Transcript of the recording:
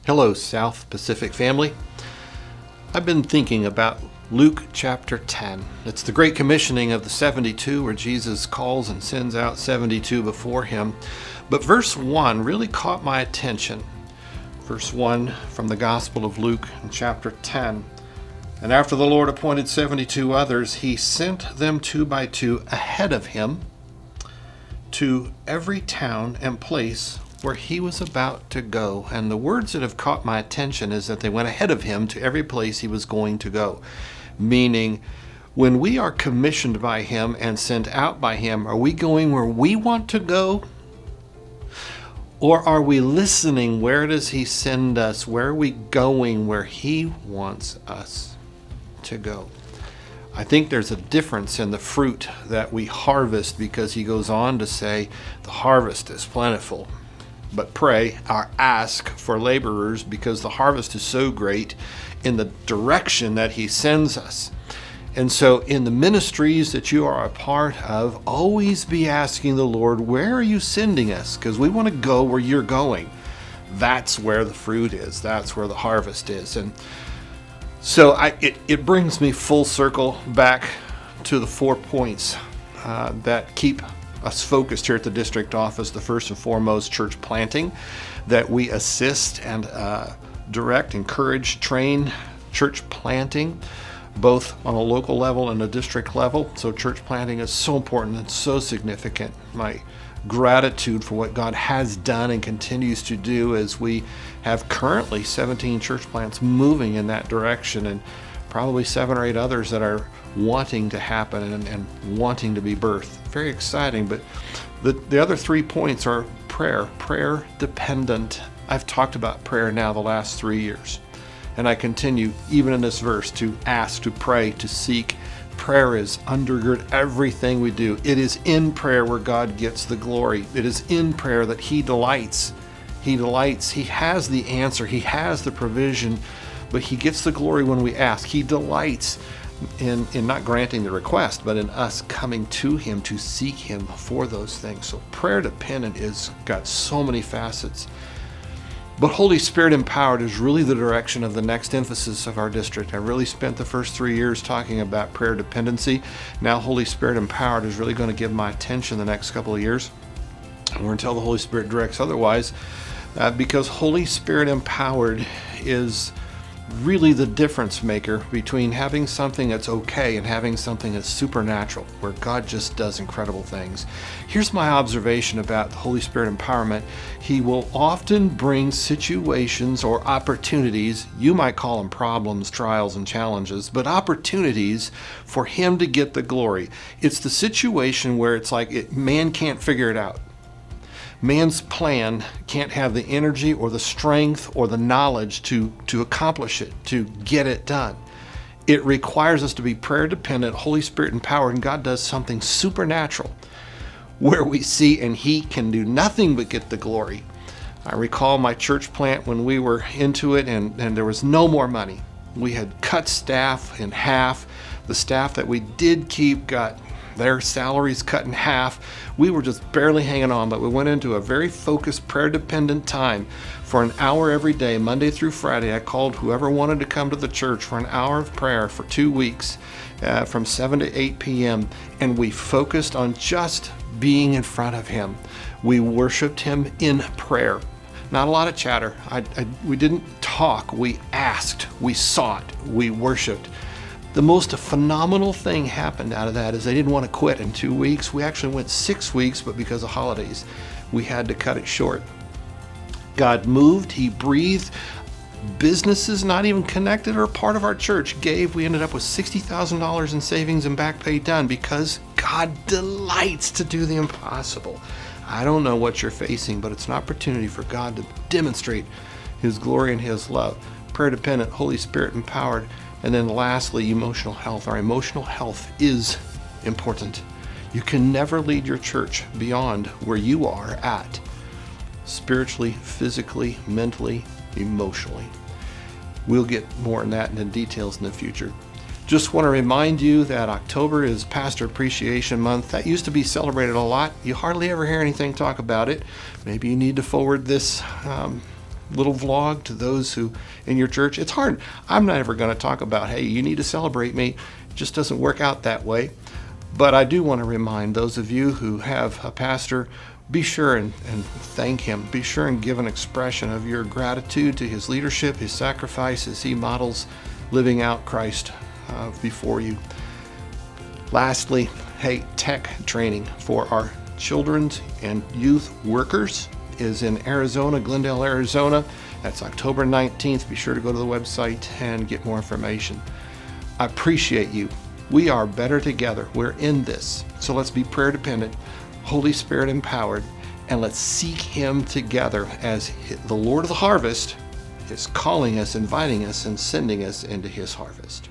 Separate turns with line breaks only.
Hello, South Pacific family. I've been thinking about Luke chapter 10. It's the great commissioning of the 72 where Jesus calls and sends out 72 before him. But verse 1 really caught my attention. Verse 1 from the Gospel of Luke in chapter 10. And after the Lord appointed 72 others, he sent them 2 by 2 ahead of him to every town and place where he was about to go. And the words that have caught my attention is that they went ahead of him to every place he was going to go. Meaning, when we are commissioned by him and sent out by him, are we going where we want to go? Or are we listening? Where does he send us? Where are we going where he wants us to go? I think there's a difference in the fruit that we harvest, because he goes on to say the harvest is plentiful. But pray or ask for laborers, because the harvest is so great in the direction that he sends us. And so in the ministries that you are a part of, always be asking the Lord, where are you sending us? Because we want to go where you're going. That's where the fruit is. That's where the harvest is. And so it brings me full circle back to the 4 points that keep us focused here at the district office. The first and foremost, church planting, that we assist and direct, encourage, train church planting, both on a local level and a district level. So church planting is so important and so significant. My gratitude for what God has done and continues to do, as we have currently 17 church plants moving in that direction, and probably 7 or 8 others that are wanting to happen and wanting to be birthed. Very exciting. But the other 3 points are prayer dependent. I've talked about prayer now the last 3 years, and I continue even in this verse to ask, to pray, to seek. Prayer is undergird everything we do. It is in prayer where God gets the glory. It is in prayer that he delights. He delights. He has the answer. He has the provision, but he gets the glory when we ask. He delights in not granting the request, but in us coming to him to seek him for those things. So prayer dependent is got so many facets. But Holy Spirit empowered is really the direction of the next emphasis of our district. I really spent the first 3 years talking about prayer dependency. Now Holy Spirit empowered is really going to give my attention the next couple of years. Or until the Holy Spirit directs otherwise, because Holy Spirit empowered is really the difference maker between having something that's okay and having something that's supernatural, where God just does incredible things. Here's my observation about the Holy Spirit empowerment. He will often bring situations or opportunities, you might call them problems, trials, and challenges, but opportunities for him to get the glory. It's the situation where it's like man can't figure it out. Man's plan can't have the energy or the strength or the knowledge to accomplish it, to get it done. It requires us to be prayer dependent, Holy Spirit empowered, and God does something supernatural where we see and he can do nothing but get the glory. I recall my church plant when we were into it and there was no more money. We had cut staff in half. The staff that we did keep got their salaries cut in half. We were just barely hanging on, but we went into a very focused, prayer-dependent time for an hour every day, Monday through Friday. I called whoever wanted to come to the church for an hour of prayer for 2 weeks, from 7 to 8 p.m., and we focused on just being in front of him. We worshiped him in prayer. Not a lot of chatter. We didn't talk. We asked. We sought. We worshiped. The most phenomenal thing happened out of that is they didn't want to quit in 2 weeks. We actually went 6 weeks, but because of holidays, we had to cut it short. God moved, he breathed. Businesses not even connected or part of our church gave. We ended up with $60,000 in savings and back pay done, because God delights to do the impossible. I don't know what you're facing, but it's an opportunity for God to demonstrate his glory and his love. Prayer dependent, Holy Spirit empowered. And then lastly, emotional health. Our emotional health is important. You can never lead your church beyond where you are at, spiritually, physically, mentally, emotionally. We'll get more on that in the details in the future. Just want to remind you that October is Pastor Appreciation Month. That used to be celebrated a lot. You hardly ever hear anything talk about it. Maybe you need to forward this little vlog to those who in your church. It's hard. I'm not ever going to talk about, hey, you need to celebrate me. It just doesn't work out that way. But I do want to remind those of you who have a pastor, be sure and thank him. Be sure and give an expression of your gratitude to his leadership, his sacrifice as he models living out Christ before you. Lastly, hey, tech training for our children's and youth workers is in Arizona, Glendale, Arizona. That's October 19th. Be sure to go to the website and get more information. I appreciate you. We are better together. We're in this. So let's be prayer dependent, Holy Spirit empowered, and let's seek him together as the Lord of the harvest is calling us, inviting us, and sending us into his harvest.